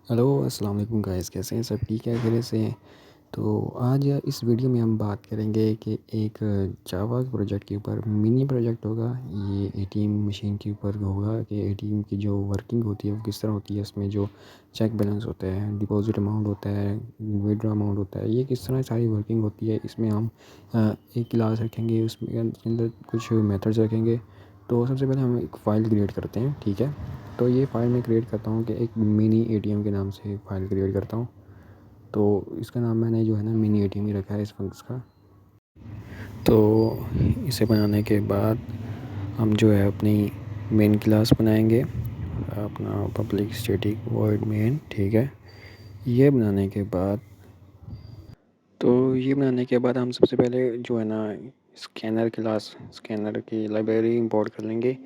Hello अस्सलाम वालेकुम guys, कैसे हैं सब? ठीक है, खैरियत से हैं? तो आज इस वीडियो में हम बात करेंगे कि एक जावा प्रोजेक्ट के ऊपर मिनी प्रोजेक्ट होगा। ये एटीएम मशीन के ऊपर होगा कि एटीएम की जो वर्किंग होती है वो किस तरह होती है, उसमें जो चेक बैलेंस होता है, डिपॉजिट अमाउंट होता है, विड्रॉ अमाउंट होता है, ये किस तरह सारी वर्किंग होती है। इसमें हम एक क्लास रखेंगे, उसमें अंदर कुछ मेथड्स रखेंगे। तो सबसे पहले हम एक फ़ाइल क्रिएट करते हैं, ठीक है। तो ये फ़ाइल मैं क्रिएट करता हूँ कि एक मिनी एटीएम के नाम से एक फ़ाइल क्रिएट करता हूँ। तो इसका नाम मैंने जो है ना मिनी एटीएम ही रखा है इस फंक्स का। तो इसे बनाने के बाद हम जो है अपनी मेन क्लास बनाएंगे, अपना पब्लिक स्टैटिक वॉइड मेन, ठीक है। ये बनाने के बाद ये बनाने के बाद हम सबसे पहले जो है ना स्कैनर क्लास, स्कैनर की लाइब्रेरी इंपोर्ट कर लेंगे।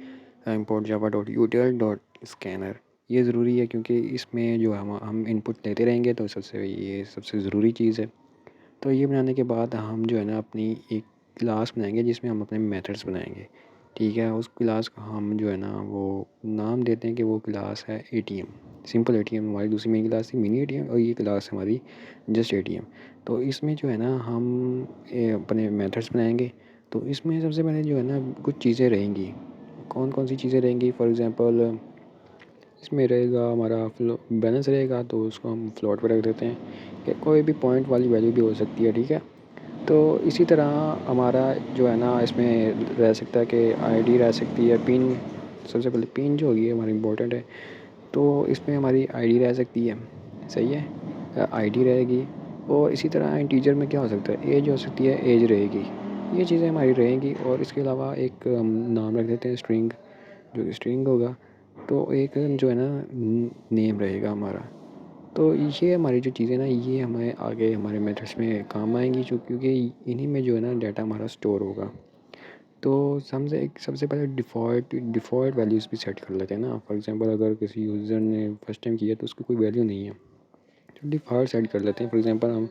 Import Java dot यूटिल dot scanner. ये ज़रूरी है क्योंकि इसमें जो हम इनपुट लेते रहेंगे, तो ये सबसे ज़रूरी चीज़ है। तो ये बनाने के बाद हम जो है ना अपनी एक क्लास बनाएंगे जिसमें हम अपने मेथड्स बनाएंगे, ठीक है। उस क्लास का हम जो है ना वो नाम देते हैं कि वो क्लास है एटीएम। सिंपल एटीएम हमारी दूसरी मेन क्लास थी मिनी एटीएम, और ये क्लास है हमारी जस्ट एटीएम। तो इसमें जो है ना हम अपने मेथड्स बनाएंगे। तो इसमें सबसे पहले जो है ना कुछ चीज़ें रहेंगी। कौन कौन सी चीज़ें रहेंगी? फॉर एग्ज़ाम्पल इसमें रहेगा हमारा फ्लो बैलेंस रहेगा, तो उसको हम फ्लोट पे रख देते हैं कि कोई भी पॉइंट वाली वैल्यू भी हो सकती है, ठीक है। तो इसी तरह हमारा जो है ना इसमें रह सकता है कि आईडी रह सकती है, पिन। सबसे पहले पिन जो होगी हमारी इम्पोर्टेंट है। तो इसमें हमारी आईडी रह सकती है, सही है, आईडी रहेगी। और इसी तरह इंटीजर में क्या हो सकता है, एज हो सकती है, एज रहेगी। ये चीज़ें हमारी रहेंगी। और इसके अलावा एक हम नाम रख देते हैं स्ट्रिंग, जो कि स्ट्रिंग होगा। तो एक जो है ना नेम रहेगा हमारा। तो ये हमारी जो चीज़ें ना ये हमें आगे हमारे मेथड्स में काम आएंगी, जो क्योंकि इन्हीं में जो है ना डाटा हमारा स्टोर होगा। तो हमसे एक सबसे पहले डिफ़ॉल्ट वैल्यूज़ भी सेट कर लेते हैं ना। फॉर एग्जांपल अगर किसी यूज़र ने फर्स्ट टाइम किया तो उसकी कोई वैल्यू नहीं है, तो डिफ़ॉल्ट सेट कर लेते हैं। फॉर एग्जांपल हम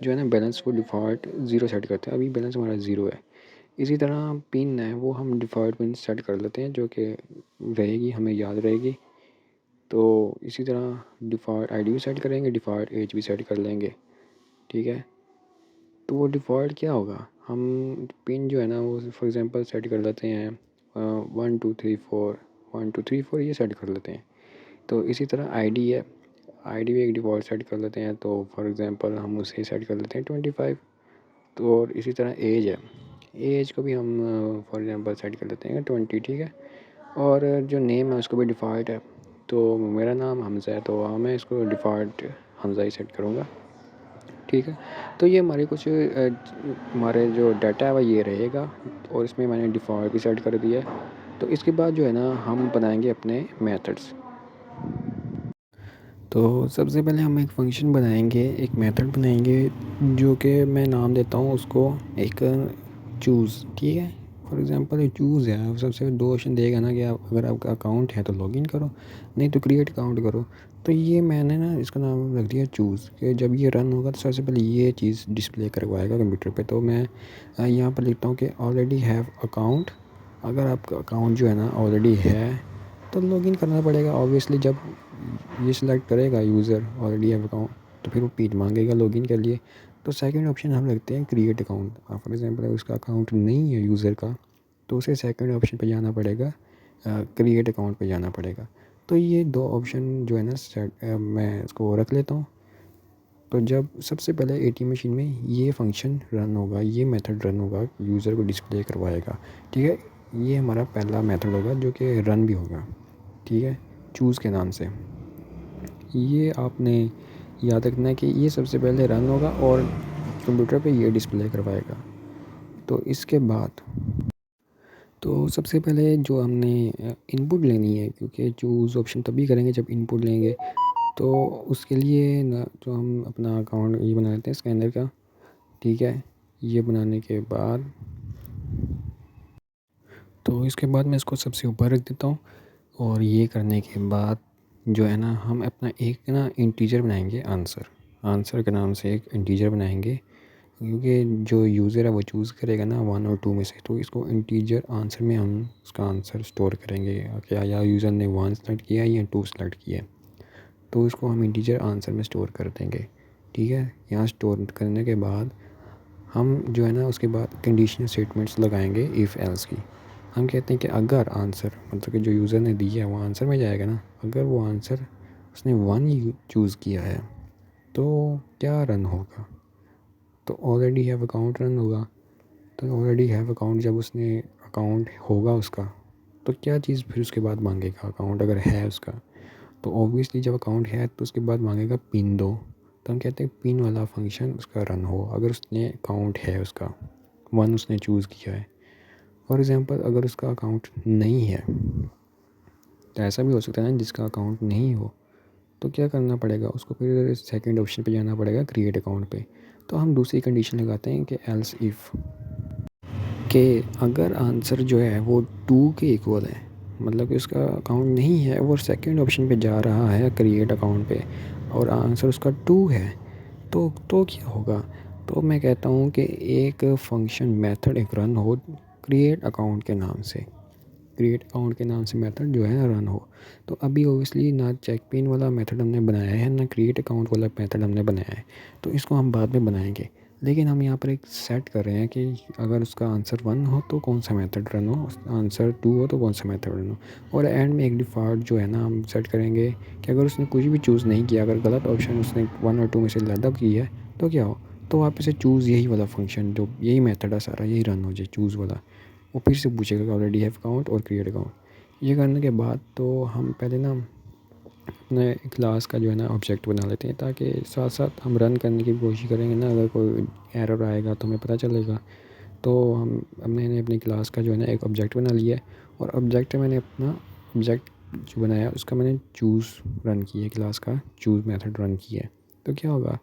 जो है ना बैलेंस को डिफ़ॉल्ट ज़ीरो सेट करते हैं, अभी बैलेंस हमारा ज़ीरो है। इसी तरह पिन है वो हम डिफ़ॉल्ट पिन सेट कर लेते हैं, जो कि रहेगी, हमें याद रहेगी। तो इसी तरह डिफ़ॉल्ट आईडी भी सेट करेंगे, डिफ़ॉल्ट एज भी सेट कर लेंगे, ठीक है। तो वो डिफ़ॉल्ट क्या होगा, हम पिन जो है ना वो फॉर एग्ज़ाम्पल सेट कर लेते हैं 1 2 3 4, 1 2 3 4 ये सेट कर लेते हैं। तो इसी तरह आईडी है, आईडी भी एक डिफ़ॉल्ट सेट कर लेते हैं। तो फॉर एग्ज़ाम्पल हम उसे सेट कर लेते हैं 25। तो और इसी तरह एज है, एज को भी हम फॉर एग्ज़ाम्पल सेट कर लेते हैं 20, ठीक है। और जो नेम है उसको भी डिफ़ॉल्ट है। तो मेरा नाम हमज़ा है, तो मैं इसको डिफ़ॉल्ट हमज़ा ही सेट करूँगा, ठीक है। तो ये हमारे कुछ हमारे जो डाटा है वो ये रहेगा। और इसमें मैंने डिफ़ॉल्ट भी सेट कर दिया है। तो इसके बाद जो है ना हम बनाएंगे अपने मेथड्स। तो सबसे पहले हम एक फ़ंक्शन बनाएंगे, एक मेथड बनाएंगे, जो कि मैं नाम देता हूँ उसको एक चूज़, ठीक है। फॉर एग्ज़ाम्पल ये चूज़ है, अब सबसे दो ऑप्शन देगा ना कि आप अगर आपका अकाउंट है तो लॉगिन करो, नहीं तो क्रिएट अकाउंट करो। तो ये मैंने ना इसका नाम रख दिया चूज़, कि जब ये रन होगा तो सबसे पहले ये चीज़ डिस्प्ले करवाएगा कंप्यूटर पे। तो मैं यहाँ पर लिखता हूँ कि ऑलरेडी हैव अकाउंट। अगर आपका अकाउंट जो है ना ऑलरेडी है तो लॉगिन करना पड़ेगा ऑब्वियसली। जब ये सिलेक्ट करेगा यूज़र ऑलरेडी हैव अकाउंट, तो फिर वो पिन मांगेगा लॉगिन के लिए। तो सेकंड ऑप्शन हम रखते हैं क्रिएट अकाउंट। फॉर एग्जांपल अगर उसका अकाउंट नहीं है यूज़र का, तो उसे सेकंड ऑप्शन पे जाना पड़ेगा, क्रिएट अकाउंट पे जाना पड़ेगा। तो ये दो ऑप्शन जो है ना मैं इसको रख लेता हूँ। तो जब सबसे पहले एटीएम मशीन में ये फंक्शन रन होगा, ये मेथड रन होगा, यूज़र को डिस्प्ले करवाएगा, ठीक है। ये हमारा पहला मेथड होगा जो कि रन भी होगा, ठीक है, चूज़ के नाम से। ये आपने याद रखना है कि ये सबसे पहले रन होगा और कंप्यूटर पे ये डिस्प्ले करवाएगा। तो इसके बाद तो सबसे पहले जो हमने इनपुट लेनी है, क्योंकि चूज़ ऑप्शन तभी करेंगे जब इनपुट लेंगे। तो उसके लिए ना जो हम अपना अकाउंट ये बना लेते हैं स्कैनर का, ठीक है। ये बनाने के बाद तो इसके बाद मैं इसको सबसे ऊपर रख देता हूँ। और ये करने के बाद जो है ना हम अपना एक ना इंटीजर बनाएंगे, आंसर, आंसर के नाम से एक इंटीजर बनाएंगे। क्योंकि जो यूज़र है वो चूज़ करेगा ना 1 और 2 में से, तो इसको इंटीजर आंसर में हम उसका आंसर स्टोर करेंगे, क्या या यूज़र ने 1 सेलेक्ट किया या 2 सेलेक्ट किया। तो उसको हम इंटीजर आंसर में स्टोर कर देंगे। ठीक है, यहाँ स्टोर करने के बाद हम जो है ना उसके बाद कंडीशनल स्टेटमेंट्स लगाएंगे इफ़ एल्स की। हम कहते हैं कि अगर आंसर मतलब कि जो यूज़र ने दिया है वो आंसर में जाएगा ना, अगर वो आंसर उसने 1 चूज़ किया है तो क्या रन होगा, तो ऑलरेडी हैव अकाउंट रन होगा। तो ऑलरेडी हैव अकाउंट जब उसने अकाउंट होगा उसका, तो क्या चीज़ फिर उसके बाद मांगेगा, अकाउंट अगर है उसका तो ऑब्वियसली जब अकाउंट है तो उसके बाद मांगेगा पिन दो। तो हम कहते हैं पिन वाला फंक्शन उसका रन हो अगर उसने अकाउंट है उसका 1 उसने चूज़ किया है। फॉर एग्ज़ाम्पल अगर उसका अकाउंट नहीं है, तो ऐसा भी हो सकता है ना जिसका अकाउंट नहीं हो, तो क्या करना पड़ेगा उसको, फिर सेकंड ऑप्शन पे जाना पड़ेगा क्रिएट अकाउंट पे। तो हम दूसरी कंडीशन लगाते हैं कि एल्स इफ़ के अगर आंसर जो है वो 2 के इक्वल है, मतलब कि उसका अकाउंट नहीं है, वो सेकंड ऑप्शन पे जा रहा है क्रिएट अकाउंट पे और आंसर उसका 2 है, तो क्या होगा। तो मैं कहता हूँ कि एक फंक्शन मेथड एक रन हो क्रिएट अकाउंट के नाम से, क्रिएट अकाउंट के नाम से मेथड जो है रन हो। तो अभी ओबियसली ना चेक पिन वाला मेथड हमने बनाया है ना क्रिएट अकाउंट वाला मेथड हमने बनाया है, तो इसको हम बाद में बनाएंगे। लेकिन हम यहाँ पर एक सेट कर रहे हैं कि अगर उसका आंसर 1 हो तो कौन सा मेथड रन हो, आंसर 2 हो तो कौन सा मेथड रन हो। और एंड में एक डिफ़ॉल्ट जो है ना हम सेट करेंगे कि अगर उसने कुछ भी चूज़ नहीं किया, अगर गलत ऑप्शन उसने 1 और 2 में से ज़्यादा की है तो क्या हो, तो वापस से चूज़ यही वाला फंक्शन जो यही मेथड है सारा यही रन हो जाए चूज़ वाला। वो फिर से पूछेगा कि ऑलरेडी हैव अकाउंट और क्रिएट अकाउंट। ये करने के बाद तो हम पहले ना अपने क्लास का जो है ना ऑब्जेक्ट बना लेते हैं, ताकि साथ साथ हम रन करने की भी कोशिश करेंगे ना, अगर कोई एरर आएगा तो हमें पता चलेगा। तो हमने अपनी क्लास का जो है ना एक ऑब्जेक्ट बना लिया है, और ऑब्जेक्ट मैंने अपना ऑब्जेक्ट जो बनाया उसका मैंने चूज़ रन किया है, क्लास का चूज़ मेथड रन किया है। तो क्या होगा,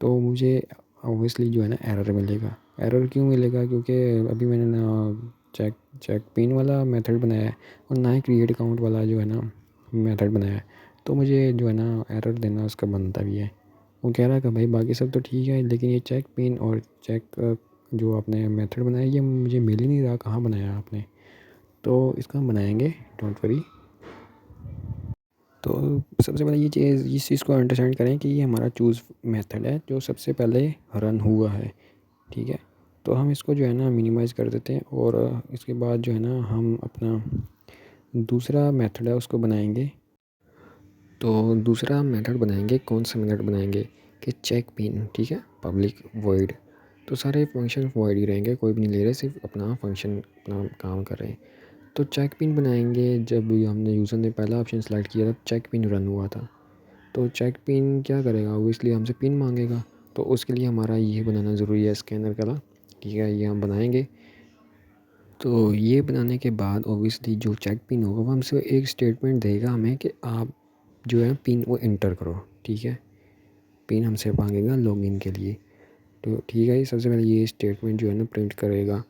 तो मुझे ऑब्वियसली जो है ना एरर मिलेगा। एरर क्यों मिलेगा, क्योंकि अभी मैंने ना चेक चेक पिन वाला मेथड बनाया है और ना ही क्रिएट अकाउंट वाला जो है ना मेथड बनाया है, तो मुझे जो है ना एरर देना उसका बनता भी है। वो कह रहा है कि भाई बाकी सब तो ठीक है, लेकिन ये चेक पिन और चेक जो आपने मेथड बनाया ये मुझे मिल ही नहीं रहा, कहाँ बनाया आपने। तो इसका हम बनाएंगे, डोंट वरी। तो सबसे पहले ये चीज़ इस चीज़ को अंडरस्टैंड करें कि ये हमारा चूज़ मेथड है जो सबसे पहले रन हुआ है। ठीक है, तो हम इसको जो है ना मिनिमाइज़ कर देते हैं, और इसके बाद जो है ना हम अपना दूसरा मेथड है उसको बनाएंगे। तो दूसरा मेथड बनाएंगे, कौन सा मेथड बनाएंगे कि चेक पिन। ठीक है, पब्लिक वॉइड, तो सारे फंक्शन वॉइड ही रहेंगे, कोई भी नहीं ले रहे, सिर्फ अपना फंक्शन अपना काम कर रहे हैं। तो चेक पिन बनाएंगे, जब हमने यूज़र ने पहला ऑप्शन सेलेक्ट किया था चेक पिन रन हुआ था, तो चेक पिन क्या करेगा, वो इसलिए हमसे पिन मांगेगा। तो उसके लिए हमारा ये बनाना ज़रूरी है स्कैनर का। ठीक है, ये हम बनाएंगे। तो ये बनाने के बाद ऑब्वियसली जो चेक पिन होगा वो हमसे एक स्टेटमेंट देगा हमें कि आप जो है पिन वो इंटर करो। ठीक है, पिन हमसे मांगेगा लॉगिन के लिए। तो ठीक है, सबसे पहले ये स्टेटमेंट जो है ना प्रिंट करेगा।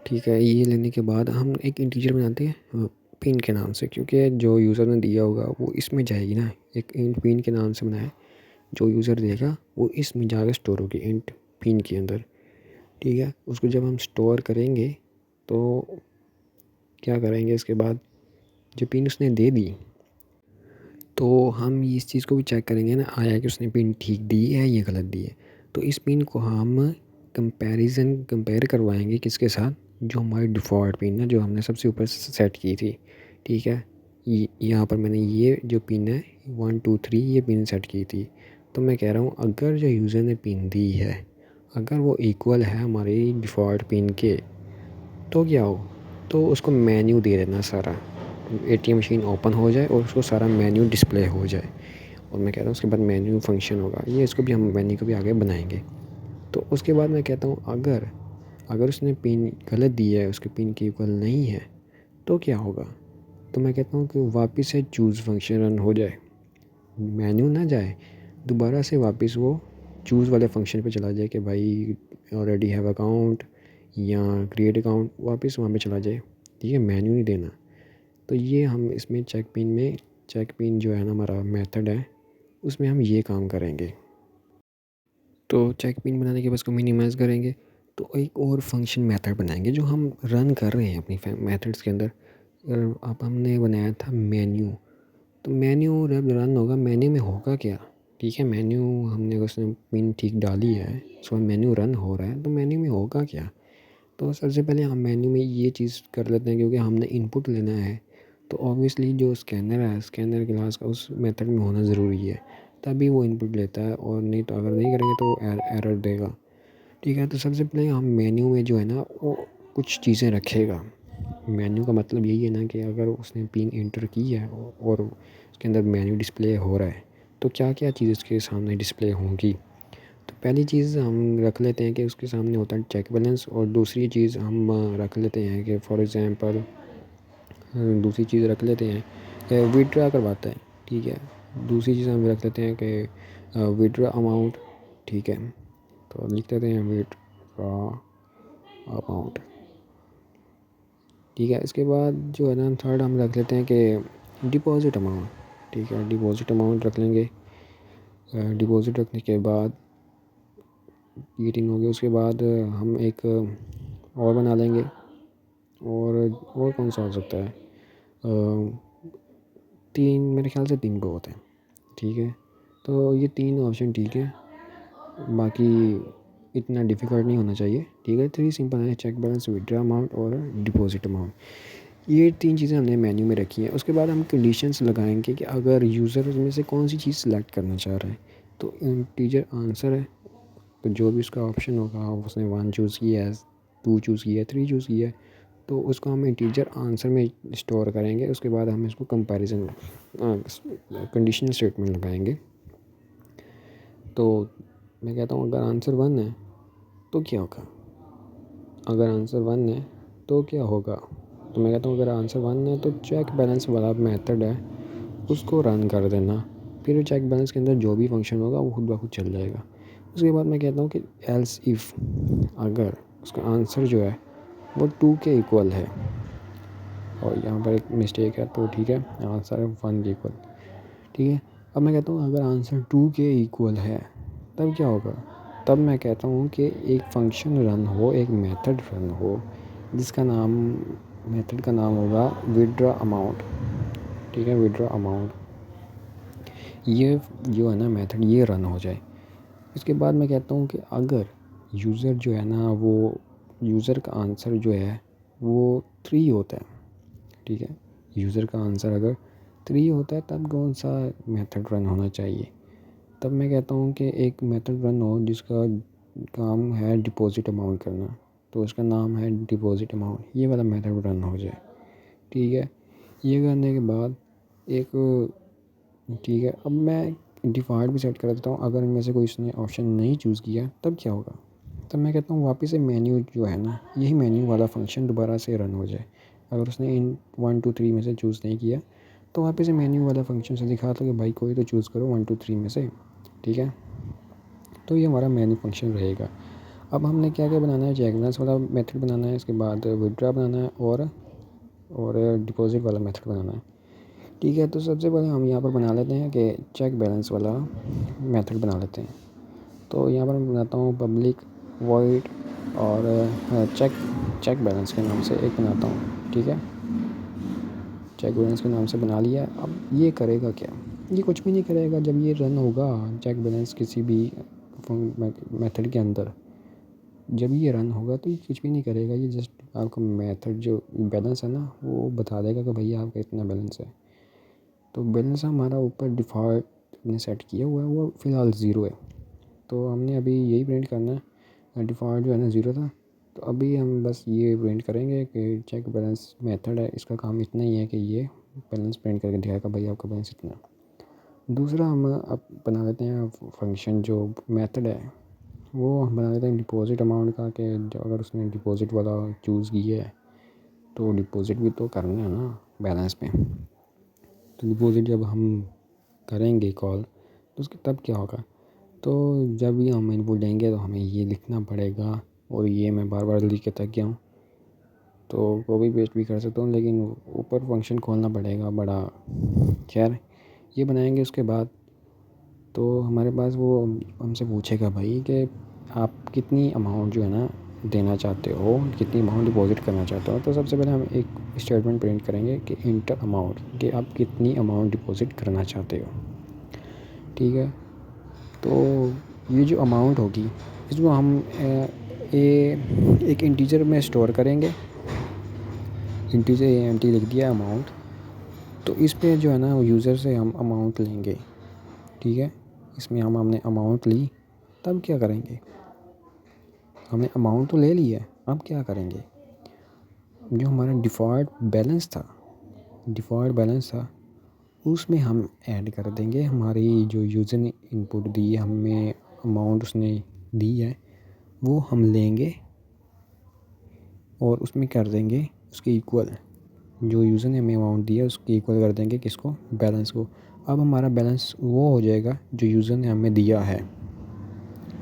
ठीक है, ये लेने के बाद हम एक इंटीजर बनाते हैं पिन के नाम से, क्योंकि जो यूज़र ने दिया होगा वो इसमें जाएगी ना, एक इंट पिन के नाम से बनाया, जो यूज़र देगा वो इसमें जाकर स्टोर होगी इंट पिन के अंदर। ठीक है, उसको जब हम स्टोर करेंगे तो क्या करेंगे, इसके बाद जो पिन उसने दे दी तो हम इस चीज़ को भी चेक करेंगे ना आया कि उसने पिन ठीक दी है या गलत दी है। तो इस पिन को हम कंपेयर करवाएंगे किसके साथ, जो हमारी डिफ़ॉल्ट पिन है जो हमने सबसे ऊपर सेट की थी। ठीक है, यहाँ पर मैंने ये जो पिन है 1 2 3 ये पिन सेट की थी। तो मैं कह रहा हूँ अगर जो यूज़र ने पिन दी है अगर वो इक्वल है हमारी डिफ़ॉल्ट पिन के, तो क्या हो, तो उसको मेन्यू दे देना सारा, एटीएम मशीन ओपन हो जाए और उसको सारा मेन्यू डिस्प्ले हो जाए। और मैं कह रहा हूँ उसके बाद मेन्यू फंक्शन होगा, ये इसको भी हम मेन्यू को भी आगे बनाएंगे। तो उसके बाद मैं कहता हूँ अगर अगर उसने पिन गलत दी है, उसके पिन की इक्वल नहीं है, तो क्या होगा। तो मैं कहता हूँ कि वापस से चूज़ फंक्शन रन हो जाए, मेन्यू ना जाए, दोबारा से वापस वो चूज़ वाले फंक्शन पे चला जाए कि भाई ऑलरेडी हैव अकाउंट या क्रिएट अकाउंट, वापस वहाँ पे चला जाए। ठीक है, मेन्यू नहीं देना। तो ये हम इसमें चेक पिन जो है ना हमारा मेथड है उसमें हम ये काम करेंगे। तो चेक पिन बनाने के बाद उसको मिनिमाइज़ करेंगे, तो एक और फंक्शन मेथड बनाएंगे जो हम रन कर रहे हैं अपनी मेथड्स के अंदर। अब हमने बनाया था मेन्यू। तो मेन्यू जब रन होगा, मेन्यू में होगा क्या? ठीक है, मेन्यू हमने उसमें पिन ठीक डाली है, सो मेन्यू रन हो रहा है, तो मेन्यू में होगा क्या? तो सबसे पहले हम मेन्यू में ये चीज़ कर लेते हैं, क्योंकि हमने इनपुट लेना है। तो ऑब्वियसली जो स्कैनर है, स्कैनर क्लास का उस मेथड में होना ज़रूरी है, तभी वो इनपुट लेता है, और नहीं तो अगर नहीं करेंगे तो एरर देगा। ठीक है, तो सबसे पहले हम मेन्यू में जो है ना वो कुछ चीज़ें रखेगा। मेन्यू का मतलब यही है ना कि अगर उसने पिन एंटर की है और उसके अंदर मेन्यू डिस्प्ले हो रहा है, तो क्या क्या चीज़ उसके सामने डिस्प्ले होंगी। तो पहली चीज़ हम रख लेते हैं कि उसके सामने होता है चेक बैलेंस, और दूसरी चीज़ हम रख लेते हैं कि फॉर एग्ज़ाम्पल दूसरी चीज़ रख लेते हैं कि विड्रा करवाता है। ठीक है, दूसरी चीज़ हम रख लेते हैं कि विड्रा अमाउंट। ठीक है, तो लिख देते हैं विड्रा अमाउंट। ठीक है, इसके बाद जो है ना थर्ड हम रख लेते हैं कि डिपॉज़िट अमाउंट। ठीक है, डिपॉज़िट अमाउंट रख लेंगे। डिपॉज़िट रखने के बाद ये तीन हो गए, उसके बाद हम एक और बना लेंगे। और कौन सा हो सकता है? तीन, मेरे ख्याल से तीन बहुत हैं। ठीक है, तो ये तीन ऑप्शन ठीक है, बाकी इतना डिफ़िकल्ट नहीं होना चाहिए। ठीक है, थ्री सिंपल है, चेक बैलेंस, विड्रा अमाउंट और डिपॉजिट अमाउंट। ये तीन चीज़ें हमने मेन्यू में रखी हैं। उसके बाद हम कंडीशंस लगाएंगे कि अगर यूज़र उसमें से कौन सी चीज़ सेलेक्ट करना चाह रहा है। तो इंटीजर आंसर है, तो जो भी उसका ऑप्शन होगा, उसने 1 चूज़ किया है, 2 चूज़ किया है, 3 चूज़ किया है, तो उसको हम इंटीजर आंसर में स्टोर करेंगे। उसके बाद हम इसको कंपैरिजन कंडीशनल स्टेटमेंट लगाएंगे। तो मैं कहता हूँ अगर आंसर 1 है तो क्या होगा? अगर आंसर 1 है तो क्या होगा? तो मैं कहता हूँ अगर आंसर 1 है तो चेक बैलेंस वाला मेथड है उसको रन कर देना। फिर चेक बैलेंस के अंदर जो भी फंक्शन होगा वो खुद ब खुद चल जाएगा। उसके बाद मैं कहता हूँ कि एल्स इफ़, अगर उसका आंसर जो है वो 2 के इक्वल है, और यहाँ पर एक मिस्टेक है तो ठीक है, आंसर है 1 के इक्वल। ठीक है, अब मैं कहता हूँ अगर आंसर 2 के इक्वल है तब क्या होगा? तब मैं कहता हूँ कि एक फ़ंक्शन रन हो, एक मेथड रन हो, जिसका नाम, मेथड का नाम होगा विड्रा अमाउंट। ठीक है, विड्रा अमाउंट, ये जो है ना मेथड ये रन हो जाए। इसके बाद मैं कहता हूँ कि अगर यूज़र जो है ना वो यूज़र का आंसर जो है वो 3 होता है। ठीक है, यूज़र का आंसर अगर 3 होता है तब कौन सा मेथड रन होना चाहिए? तब मैं कहता हूँ कि एक मेथड रन हो जिसका काम है डिपॉज़िट अमाउंट करना, तो उसका नाम है डिपॉज़िट अमाउंट, ये वाला मेथड रन हो जाए। ठीक है, ये करने के बाद एक, ठीक है, अब मैं डिफ़ॉल्ट भी सेट कर देता हूँ। अगर इनमें से कोई इसने ऑप्शन नहीं चूज़ किया तब क्या होगा? तब मैं कहता हूँ वापस से मेन्यू जो है ना, यही मेन्यू वाला फंक्शन दोबारा से रन हो जाए। अगर उसने इन 1 2 3 में से चूज़ नहीं किया तो वापस से मेन्यू वाला फंक्शन से दिखा दो कि भाई कोई तो चूज़ करो 1 2 3 में से। ठीक है, तो ये हमारा मेन्यू फंक्शन रहेगा। अब हमने क्या क्या बनाना है? चेक बैलेंस वाला मेथड बनाना है, इसके बाद विड्रा बनाना है, और डिपॉज़िट वाला मेथड बनाना है। ठीक है, तो सबसे पहले हम यहाँ पर बना लेते हैं कि चेक बैलेंस वाला मेथड बना लेते हैं। तो यहाँ पर मैं बनाता हूँ पब्लिक वॉइड, और चेक चेक बैलेंस के नाम से एक बनाता हूँ। ठीक है, चेक बैलेंस के नाम से बना लिया। अब ये करेगा क्या? ये कुछ भी नहीं करेगा। जब ये रन होगा चेक बैलेंस किसी भी मेथड के अंदर, जब ये रन होगा तो ये कुछ भी नहीं करेगा। ये जस्ट आपका मेथड जो बैलेंस है ना वो बता देगा कि भैया आपका इतना बैलेंस है। तो बैलेंस हमारा ऊपर डिफ़ॉल्ट ने सेट किया हुआ है, वो फ़िलहाल ज़ीरो है। तो हमने अभी यही प्रिंट करना है। डिफ़ॉल्ट जो है ना ज़ीरो था, तो अभी हम बस ये प्रिंट करेंगे कि चेक बैलेंस मेथड है, इसका काम इतना ही है कि ये बैलेंस प्रिंट करके दिखाएगा भाई आपका बैलेंस इतना है। दूसरा हम अब बना लेते हैं फंक्शन, जो मेथड है वो हम बना लेते हैं डिपॉज़िट अमाउंट का, कि अगर उसने डिपॉज़िट वाला चूज़ किया है तो डिपॉज़िट भी तो करना है ना बैलेंस में। तो डिपॉज़िट जब हम करेंगे कॉल तो उसके तब क्या होगा? तो जब भी हम इनपुट देंगे तो हमें ये लिखना पड़ेगा, और ये मैं बार बार लिख के थक गया हूँ, तो कॉपी पेस्ट भी कर सकता हूँ, लेकिन ऊपर फंक्शन खोलना पड़ेगा बड़ा। खैर, ये बनाएंगे उसके बाद तो हमारे पास वो हमसे पूछेगा भाई कि आप कितनी अमाउंट जो है ना देना चाहते हो, कितनी अमाउंट डिपॉज़िट करना चाहते हो, तो सबसे पहले हम एक स्टेटमेंट प्रिंट करेंगे कि इंटर अमाउंट, कि आप कितनी अमाउंट डिपॉज़िट करना चाहते हो। ठीक है, तो ये जो अमाउंट होगी इसको हम एक इंटीजर में स्टोर करेंगे। इंटीजर एम्प्टी लिख दिया अमाउंट, तो इस पे जो है ना यूज़र से हम अमाउंट लेंगे। ठीक है, इसमें हमने अमाउंट ली, तब क्या करेंगे, हमने अमाउंट तो ले ली है, अब क्या करेंगे, जो हमारा डिफ़ॉल्ट बैलेंस था उसमें हम ऐड कर देंगे हमारी जो यूज़र ने इनपुट दी है, हमें अमाउंट उसने दी है वो हम लेंगे और उसमें कर देंगे उसके इक्वल, जो यूज़र ने हमें अमाउंट दी है उसके इक्वल कर देंगे किसको, बैलेंस को। अब हमारा बैलेंस वो हो जाएगा जो यूज़र ने हमें दिया है।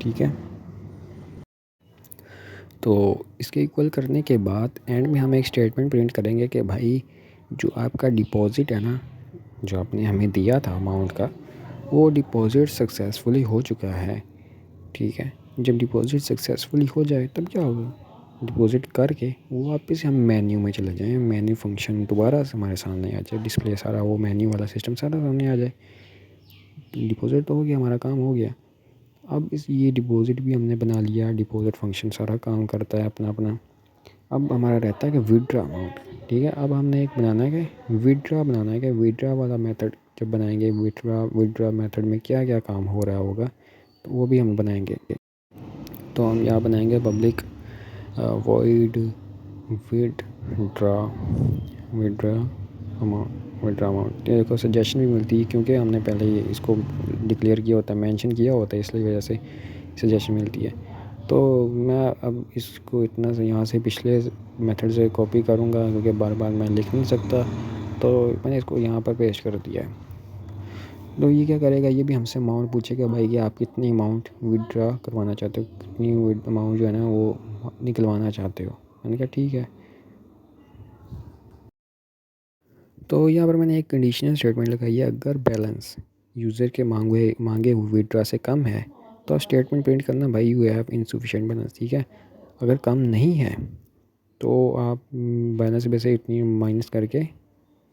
ठीक है, तो इसके इक्वल करने के बाद एंड में हम एक स्टेटमेंट प्रिंट करेंगे कि भाई जो आपका डिपॉज़िट है ना, जो आपने हमें दिया था अमाउंट का, वो डिपॉज़िट सक्सेसफुली हो चुका है। ठीक है, जब डिपॉज़िट सक्सेसफुली हो जाए तब क्या होगा, डिपॉज़िट करके वो वापस हम मेन्यू में चले जाएँ, मेन्यू फंक्शन दोबारा से हमारे सामने आ जाए, डिस्प्ले सारा वो मेन्यू वाला सिस्टम सारा सामने आ जाए। डिपॉज़िट तो हो गया, हमारा काम हो गया। अब ये डिपॉज़िट भी हमने बना लिया, डिपॉज़िट फंक्शन सारा काम करता है अपना अपना। अब हमारा रहता है कि विथड्रॉ अमाउंट। ठीक है, अब हमने एक बनाना है कि विथड्रॉ वाला मेथड जब बनाएंगे, विथड्रॉ मेथड में क्या क्या काम हो रहा होगा तो वो भी हम बनाएंगे। तो हम यहाँ बनाएंगे पब्लिक वॉइड विथड्रॉ अमाउंट। देखो सजेशन भी मिलती है क्योंकि हमने पहले ही इसको डिक्लेयर किया होता है, मेंशन किया होता है, इसलिए वजह से सजेशन मिलती है। तो मैं अब इसको इतना से यहाँ से पिछले मेथड से कॉपी करूँगा क्योंकि बार बार मैं लिख नहीं सकता, तो मैंने इसको यहाँ पर पेस्ट कर दिया है। तो ये क्या करेगा, ये भी हमसे अमाउंट पूछेगा भाई कि आप कितनी अमाउंट विथड्रॉ करवाना चाहते हो, कितनी अमाउंट जो है ना वो निकलवाना चाहते हो। मैंने कहा ठीक है। तो यहाँ पर मैंने एक कंडीशनल स्टेटमेंट लगाई है, अगर बैलेंस यूज़र के मांगे हुए विथड्रॉ से कम है तो स्टेटमेंट प्रिंट करना भाई यू हैव इनसफिशिएंट बैलेंस। ठीक है, अगर कम नहीं है तो आप बैलेंस में से इतनी माइनस करके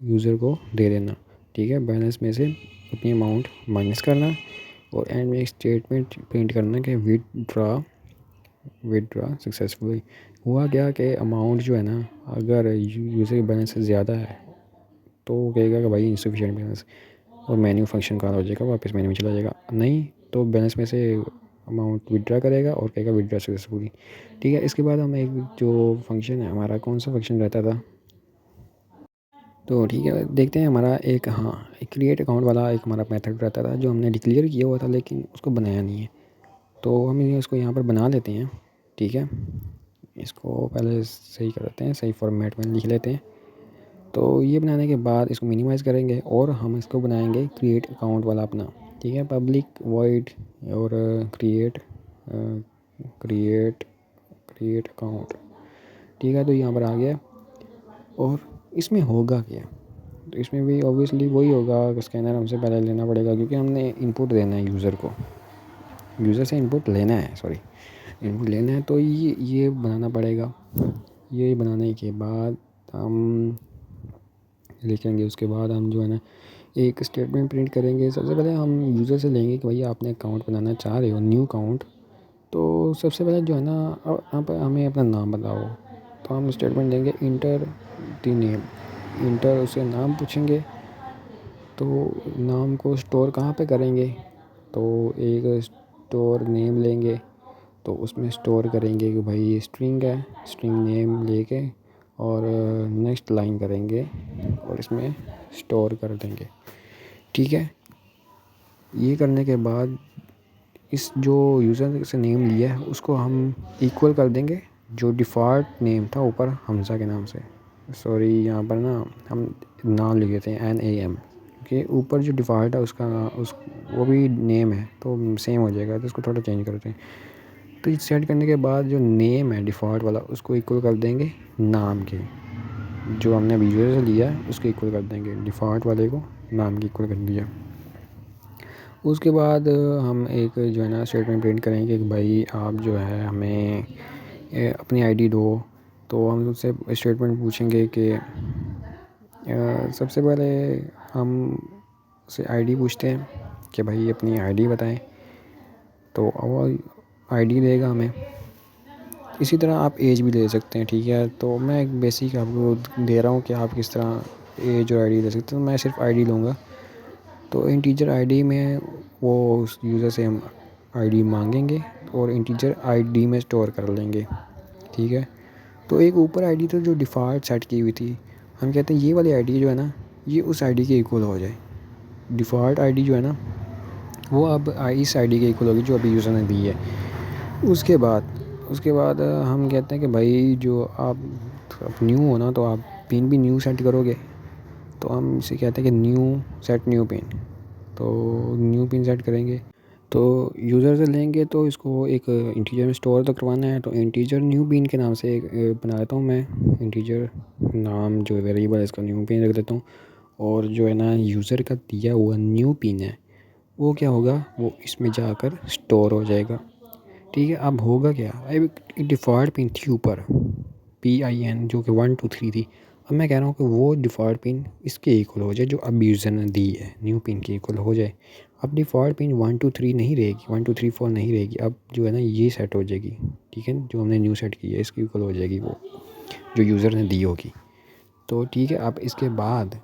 यूज़र को दे देना। ठीक है, बैलेंस में से इतनी अमाउंट माइनस करना और एंड में एक स्टेटमेंट प्रिंट करना कि विथड्रॉ सक्सेसफुली हुआ। क्या कि अमाउंट जो है ना, अगर यूज़र के बैलेंस से ज़्यादा है तो वो कहेगा कि भाई इंसफिशिएंट बैलेंस और मेन्यू फंक्शन कॉल हो जाएगा, वापस मेन्यू में चला जाएगा। नहीं तो बैलेंस में से अमाउंट विथड्रॉ करेगा और कहेगा विथड्रॉ सक्सेसफुली। ठीक है, इसके बाद हम एक जो फंक्शन है हमारा, कौन सा फंक्शन रहता था, तो ठीक है देखते हैं। हमारा एक एक क्रिएट अकाउंट वाला एक हमारा मेथड रहता था जो हमने डिक्लेयर किया हुआ था लेकिन उसको बनाया नहीं है, तो हम इसको यहाँ पर बना लेते हैं। ठीक है, इसको पहले सही कर देते हैं, सही फॉर्मेट में लिख लेते हैं। तो ये बनाने के बाद इसको मिनिमाइज़ करेंगे और हम इसको बनाएंगे क्रिएट अकाउंट वाला अपना। ठीक है, पब्लिक वॉइड और क्रिएट अकाउंट। ठीक है, तो यहाँ पर आ गया। और इसमें होगा क्या, तो इसमें भी ऑब्वियसली वही होगा कि स्कैनर हमसे पहले लेना पड़ेगा क्योंकि हमने इनपुट देना है यूज़र को, यूज़र से इनपुट लेना है, इनपुट लेना है, तो ये बनाना पड़ेगा। ये बनाने के बाद हम लिखेंगे, उसके बाद हम जो है ना एक स्टेटमेंट प्रिंट करेंगे। सबसे पहले हम यूज़र से लेंगे कि भैया आपने अकाउंट बनाना चाह रहे हो, न्यू अकाउंट, तो सबसे पहले जो है ना यहाँ पर हमें अपना नाम बताओ, तो हम स्टेटमेंट देंगे इंटर द नेम। इंटर उससे नाम पूछेंगे, तो नाम को स्टोर कहाँ पे करेंगे, तो एक स्टोर नेम लेंगे, तो उसमें स्टोर करेंगे कि भाई ये स्ट्रिंग है, स्ट्रिंग नेम लेके और नेक्स्ट लाइन करेंगे और इसमें स्टोर कर देंगे। ठीक है, ये करने के बाद इस जो यूज़र से नेम लिया है उसको हम इक्वल कर देंगे जो डिफ़ॉल्ट नेम था ऊपर हमज़ा के नाम से। सॉरी, यहाँ पर ना हम नाम लिख देते हैं NAM, क्योंकि ऊपर जो डिफ़ॉल्ट है उसका वो भी नेम है तो सेम हो जाएगा, तो इसको थोड़ा चेंज करते हैं। तो ये सेट करने के बाद जो नेम है डिफ़ॉल्ट वाला उसको इक्वल कर देंगे नाम के, जो हमने अभी यूज़र से लिया है उसको इक्वल कर देंगे, डिफ़ॉल्ट वाले को नाम की इक्वल कर दिया। उसके बाद हम एक जो है ना स्टेटमेंट प्रिंट करेंगे कि भाई आप जो है हमें अपनी आईडी दो, तो हम उससे स्टेटमेंट पूछेंगे कि सबसे पहले हम उससे आईडी पूछते हैं कि भाई अपनी आईडी बताएं, तो वो आईडी देगा हमें। इसी तरह आप एज भी दे सकते हैं, ठीक है। तो मैं एक बेसिक आपको दे रहा हूँ कि आप किस तरह एज और आईडी दे सकते हैं। तो मैं सिर्फ आईडी लूँगा। तो इंटीजर आईडी में वो उस यूज़र से हम आईडी मांगेंगे और इंटीजर आईडी में स्टोर कर लेंगे, ठीक है। तो एक ऊपर आईडी तो जो डिफ़ॉल्ट सेट की हुई थी, हम कहते हैं ये वाली आईडी जो है ना, ये उस आईडी के इक्वल हो जाए। डिफ़ॉल्ट आईडी जो है ना, वो अब इस आईडी के इक्वल होगी जो अभी यूज़र ने दी है। उसके बाद हम कहते हैं कि भाई जो आप न्यू हो ना, तो आप पिन भी न्यू सेट करोगे। तो हम इसे कहते हैं कि न्यू पिन। तो न्यू पिन सेट करेंगे, तो यूज़र से लेंगे तो इसको एक इंटीजर में स्टोर तो करवाना है। तो इंटीजर न्यू पिन के नाम से एक बना देता हूँ मैं। इंटीजर नाम जो वेरिएबल है इसका न्यू पिन रख देता हूँ। और जो है ना यूज़र का दिया हुआ न्यू पिन है, वो क्या होगा, वो इसमें जाकर स्टोर हो जाएगा, ठीक है। अब होगा क्या, अब डिफ़ॉल्ट पिन थी ऊपर PIN जो कि 1 2 3 थी। अब मैं कह रहा हूँ कि वो डिफ़ॉल्ट पिन इसके इक्वल हो जाए जो अब यूज़र ने दी है, न्यू पिन के इक्वल हो जाए। अब डिफ़ॉल्ट पिन 1 2 3 नहीं रहेगी, 1 2 3 4 नहीं रहेगी। अब जो है ना ये सेट हो जाएगी, ठीक है। जो हमने न्यू सेट की है इसकी इक्वल हो जाएगी वो जो यूज़र ने दी होगी। तो ठीक है। अब इसके बाद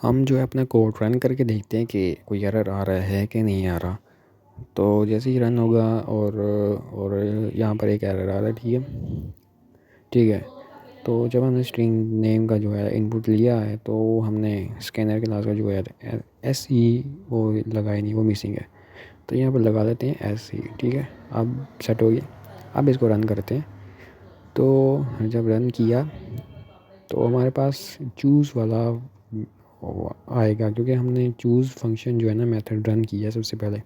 हम जो है अपना कोड रन करके देखते हैं कि कोई एरर आ रहा है कि नहीं आ रहा। तो जैसे ही रन होगा और यहाँ पर एक एरर आ रहा है, ठीक है, ठीक है। तो जब हमने स्ट्रिंग नेम का जो है इनपुट लिया है, तो हमने स्कैनर क्लास का जो है SE वो लगाई नहीं, वो मिसिंग है। तो यहाँ पर लगा देते हैं SE, ठीक है। अब सेट हो गया। अब इसको रन करते हैं। तो जब रन किया तो हमारे पास चूज़ वाला आएगा, क्योंकि हमने चूज़ फंक्शन जो है ना मेथड रन किया सबसे पहले।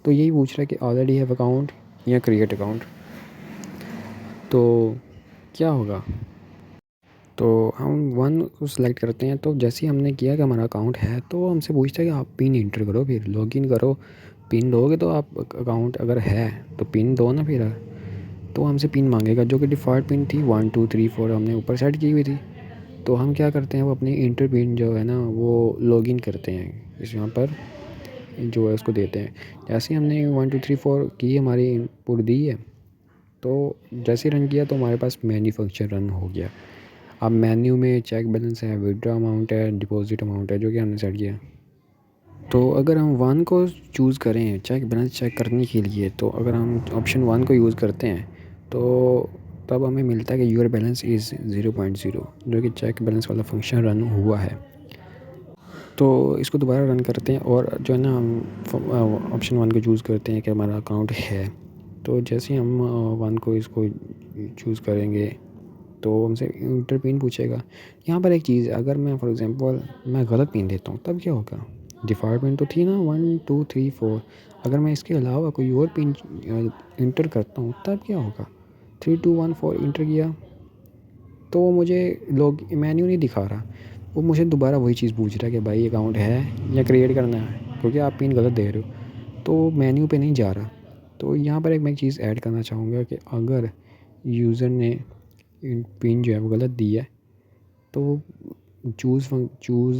तो यही पूछ रहा है कि ऑलरेडी हैव अकाउंट या क्रिएट अकाउंट। तो क्या होगा, तो हम 1 को सिलेक्ट करते हैं। तो जैसे ही हमने किया कि हमारा अकाउंट है, तो हमसे पूछता है कि आप पिन इंटर करो, फिर लॉगिन करो। पिन दोगे तो आप अकाउंट अगर है तो पिन दो ना फिर। तो हमसे पिन मांगेगा जो कि डिफ़ॉल्ट पिन थी 1 2 3 4 हमने ऊपर सेट की हुई थी। तो हम क्या करते हैं, वो अपनी इंटर पिन जो है ना वो लॉगिन करते हैं, इस यहाँ पर जो है उसको देते हैं। जैसे ही हमने 1 2 3 4 की हमारी इनपुट दी है, तो जैसे रन किया तो हमारे पास मेन्यू फंक्शन रन हो गया। अब मेन्यू में चेक बैलेंस है, विड्रॉ अमाउंट है, डिपॉजिट अमाउंट है जो कि हमने सेट किया। तो अगर हम 1 को चूज़ करें चेक बैलेंस चेक करने के लिए, तो अगर हम ऑप्शन 1 को यूज़ करते हैं, तो तब हमें मिलता है कि योर बैलेंस इज़ 0.0, जो कि चेक बैलेंस वाला फंक्शन रन हुआ है। तो इसको दोबारा रन करते हैं और जो है ना हम ऑप्शन 1 को चूज़ करते हैं कि हमारा अकाउंट है। तो जैसे ही हम 1 को इसको चूज़ करेंगे, तो हमसे इंटर पिन पूछेगा। यहाँ पर एक चीज़ है, अगर मैं फॉर एग्ज़ाम्पल मैं गलत पिन देता हूँ तब क्या होगा। डिफ़ॉल्ट पिन तो थी ना 1 2 3 4, अगर मैं इसके अलावा कोई और पिन इंटर करता हूँ तब क्या होगा। 3 2 1 4 इंटर किया तो वो मुझे लॉग मेन्यू नहीं दिखा रहा, वो मुझे दोबारा वही चीज़ पूछ रहा है कि भाई अकाउंट है या क्रिएट करना है, क्योंकि आप पिन गलत दे रहे हो। तो मेन्यू पे नहीं जा रहा। तो यहाँ पर एक मैं चीज़ ऐड करना चाहूँगा कि अगर यूज़र ने पिन जो है वो गलत दी है, तो चूज़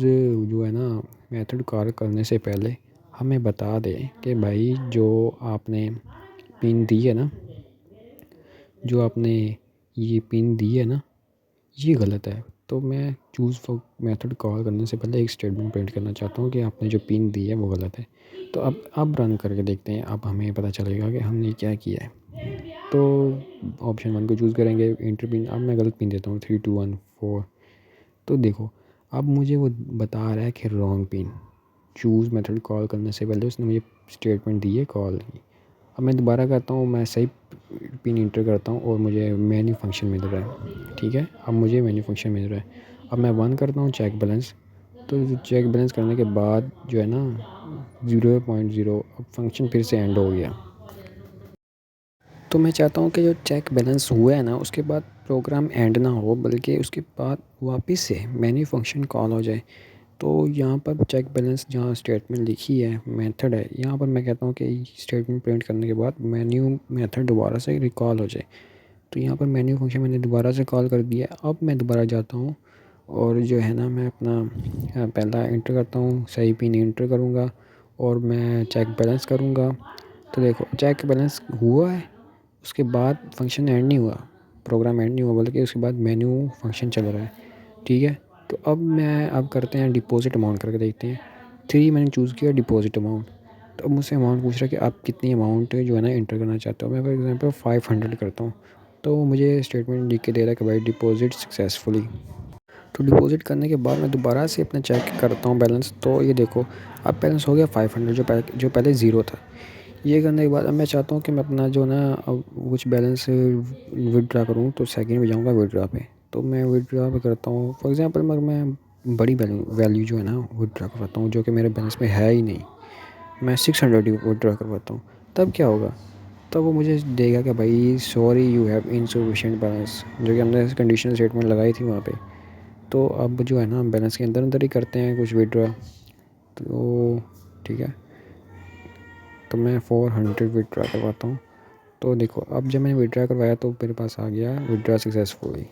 जो है ना मेथड कॉल करने से पहले हमें बता दें कि भाई जो आपने पिन दी है ना, जो आपने ये पिन दी है ना, ये गलत है। तो मैं चूज़ मेथड कॉल करने से पहले एक स्टेटमेंट प्रिंट करना चाहता हूँ कि आपने जो पिन दी है वो गलत है। तो अब रन करके देखते हैं, अब हमें पता चलेगा कि हमने क्या किया है। तो ऑप्शन 1 को चूज़ करेंगे इंटर पिन। अब मैं गलत पिन देता हूँ 3 2 1 4। तो देखो अब मुझे वो बता रहा है कि wrong pin. Choose method call करने से पहले उसने मुझे स्टेटमेंट दी है कॉल की। अब मैं दोबारा करता हूँ, मैं सही पिन इंटर करता हूँ और मुझे मेन्यू फंक्शन मिल रहा है, ठीक है। अब मुझे मेन्यू फंक्शन मिल रहा है। अब मैं 1 करता हूँ चेक बैलेंस। तो चेक बैलेंस करने के बाद जो है ना 0.0, अब फंक्शन फिर से एंड हो गया। तो मैं चाहता हूँ कि जो चेक बैलेंस हुआ है ना उसके बाद प्रोग्राम एंड ना हो, बल्कि उसके बाद वापस से मेन्यू फंक्शन कॉल हो जाए। तो यहाँ पर चेक बैलेंस जहाँ स्टेटमेंट लिखी है मेथड है, यहाँ पर मैं कहता हूँ कि स्टेटमेंट प्रिंट करने के बाद मेन्यू मेथड दोबारा से रिकॉल हो जाए। तो यहाँ पर मेन्यू फंक्शन मैंने दोबारा से कॉल कर दिया। अब मैं दोबारा जाता हूँ और जो है ना मैं अपना पहला इंटर करता हूँ, सही पिन इंटर करूँगा और मैं चेक बैलेंस करूँगा। तो देखो चेक बैलेंस हुआ है, उसके बाद फंक्शन ऐड नहीं हुआ, प्रोग्राम ऐड नहीं हुआ, बल्कि उसके बाद मेन्यू फंक्शन चल रहा है। ठीक है, तो अब करते हैं डिपॉज़िट अमाउंट करके देखते हैं। 3 मैंने चूज़ किया डिपॉज़िट अमाउंट। तो अब मुझसे अमाउंट पूछ रहा है कि आप कितनी अमाउंट जो है ना इंटर करना चाहते हो। मैं फॉर एग्ज़ाम्पल 500 करता हूँ। तो मुझे स्टेटमेंट लिख के दे रहा है कि भाई डिपॉज़िट सक्सेसफुली। तो डिपॉज़िट करने के बाद मैं दोबारा से अपना चेक करता हूँ बैलेंस। तो ये देखो अब बैलेंस हो गया 500 जो पहले ज़ीरो था। ये करने के बाद अब मैं चाहता हूँ कि मैं अपना जो ना अब कुछ बैलेंस विथड्रॉ करूँ। तो सेकंड में जाऊँगा विथड्रॉ पे। तो मैं विथड्रॉ पे करता हूँ फॉर एग्ज़ाम्पल मैं बड़ी वैल्यू जो है ना विथड्रॉ करवाता हूँ, जो कि मेरे बैलेंस में है ही नहीं। मैं 600 विथड्रॉ करवाता हूँ। तब क्या होगा, तब वो मुझे देगा कि भाई sorry you have insufficient balance, जो कि हमने कंडीशनल स्टेटमेंट लगाई थी वहाँ पे। तो अब जो है ना हम बैलेंस के अंदर अंदर ही करते हैं कुछ विथड्रॉ। तो ठीक है, तो मैं 400 विथड्रॉ करवाता हूँ। तो देखो अब जब मैंने विथड्रॉ करवाया तो मेरे पास आ गया विथड्रॉ सक्सेसफुली।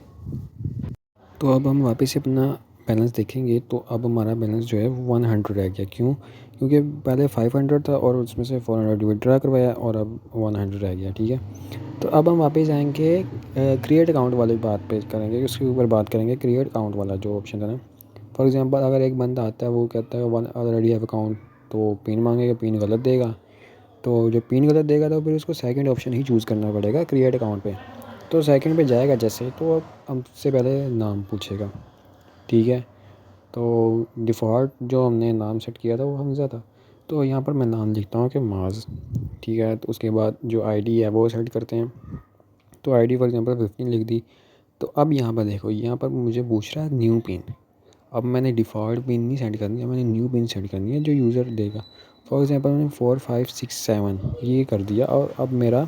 तो अब हम वापस से अपना बैलेंस देखेंगे। तो अब हमारा बैलेंस जो है 100 रह गया। क्यों? क्योंकि पहले 500 था और उसमें से 400 विथड्रॉ करवाया और अब 100 रह गया। ठीक है, तो अब हम वापस आएंगे क्रिएट अकाउंट वाली बात पे करेंगे, उसके ऊपर बात करेंगे क्रिएट अकाउंट वाला जो ऑप्शन था ना। फॉर एग्जांपल अगर एक बंदा आता है वो कहता है वन ऑलरेडी हैव अकाउंट, तो पिन मांगेगा, पिन गलत देगा। तो जब पिन गलत देगा तो फिर उसको सेकंड ऑप्शन ही चूज़ करना पड़ेगा क्रिएट अकाउंट पे। तो सेकंड पे जाएगा जैसे, तो अब हमसे पहले नाम पूछेगा। ठीक है, तो डिफ़ॉल्ट जो हमने नाम सेट किया था वो हमज़ा था। तो यहाँ पर मैं नाम लिखता हूँ कि माज़। ठीक है, तो उसके बाद जो आईडी है वो सेट करते हैं। तो आईडी फॉर एग्जांपल 15 लिख दी। तो अब यहाँ पर देखो, यहाँ पर मुझे पूछ रहा है न्यू पिन। अब मैंने डिफ़ॉल्ट पिन नहीं सेट करनी है, मैंने न्यू पिन सेट करनी है जो यूज़र देगा। फॉर एग्जांपल मैंने 4 5 6 7 ये कर दिया और अब मेरा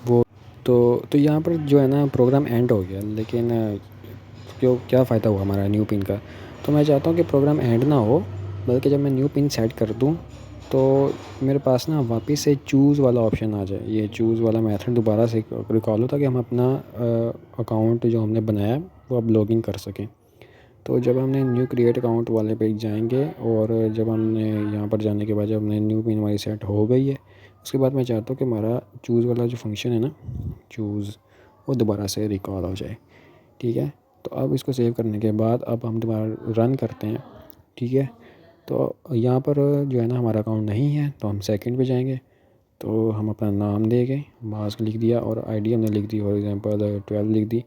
वो तो यहाँ पर जो है ना प्रोग्राम एंड हो गया। लेकिन क्यों, क्या फ़ायदा हुआ हमारा न्यू पिन का। तो मैं चाहता हूँ कि प्रोग्राम एंड ना हो, बल्कि जब मैं न्यू पिन सेट कर दूँ तो मेरे पास ना वापस से चूज़ वाला ऑप्शन आ जाए। ये चूज़ वाला मेथड दोबारा से रिकॉल हो ताकि हम अपना अकाउंट जो हमने बनाया है वो अब लॉगिन कर सकें। तो जब हमने न्यू क्रिएट अकाउंट वाले पे जाएंगे और जब हमने यहाँ पर जाने के बाद जब हमने न्यू पिन हमारी सेट हो गई है, उसके बाद मैं चाहता हूँ कि हमारा चूज़ वाला जो फंक्शन है ना, चूज़, वो दोबारा से रिकॉल हो जाए। ठीक है, तो अब इसको सेव करने के बाद अब हम दोबारा रन करते हैं। ठीक है, तो यहाँ पर जो है ना हमारा अकाउंट नहीं है, तो हम सेकंड पे जाएंगे। तो हम अपना नाम देंगे, मास्क लिख दिया और आईडी हमने लिख दी, फॉर एग्जांपल 12 लिख दी।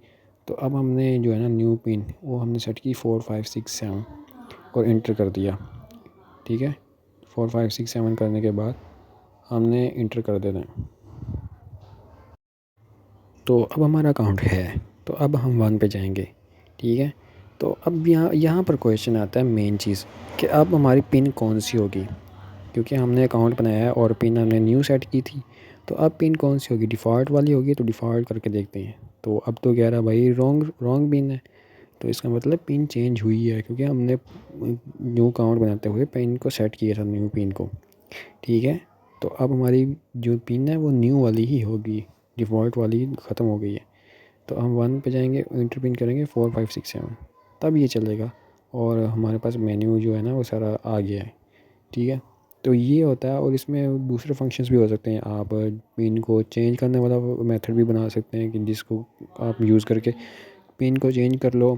तो अब हमने जो है ना न्यू पिन वो हमने सेट की 4 5 6 7 और इंटर कर दिया। ठीक है, 4 5 6 7 करने के बाद हमने इंटर कर देना है। तो अब हमारा अकाउंट है। तो अब हम 1 पे जाएंगे। ठीक है, तो अब यहाँ यहाँ पर क्वेश्चन आता है मेन चीज़ कि अब हमारी पिन कौन सी होगी, क्योंकि हमने अकाउंट बनाया है और पिन हमने न्यू सेट की थी। तो अब पिन कौन सी होगी, डिफ़ॉल्ट वाली होगी। तो डिफ़ॉल्ट करके देखते हैं। तो अब तो कह रहा भाई रॉन्ग रॉन्ग पिन है। तो इसका मतलब पिन चेंज हुई है, क्योंकि हमने न्यू अकाउंट बनाते हुए पिन को सेट किया था, न्यू पिन को। ठीक है, तो अब हमारी जो पिन है वो न्यू वाली ही होगी, डिफ़ॉल्ट वाली ख़त्म हो गई है। तो हम 1 पे जाएंगे, इंटर पिन करेंगे 4 5 6 7, तब ये चलेगा और हमारे पास मेन्यू जो है ना वो सारा आ गया है। ठीक है, तो ये होता है। और इसमें दूसरे फंक्शंस भी हो सकते हैं। आप पिन को चेंज करने वाला मेथड भी बना सकते हैं कि जिसको आप यूज़ करके पिन को चेंज कर लो।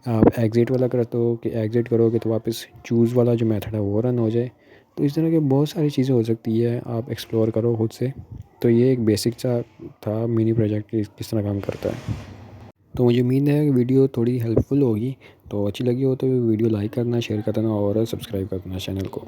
आप एग्ज़िट वाला करते हो कि एग्ज़िट करोगे तो वापस चूज़ वाला जो मेथड है वो रन हो जाए। तो इस तरह की बहुत सारी चीज़ें हो सकती है, आप एक्सप्लोर करो खुद से। तो ये एक बेसिक सा था मिनी प्रोजेक्ट कि किस तरह काम करता है। तो मुझे उम्मीद है कि वीडियो थोड़ी हेल्पफुल होगी। तो अच्छी लगी हो तो वीडियो लाइक करना, शेयर कर देना और सब्सक्राइब कर देना चैनल को।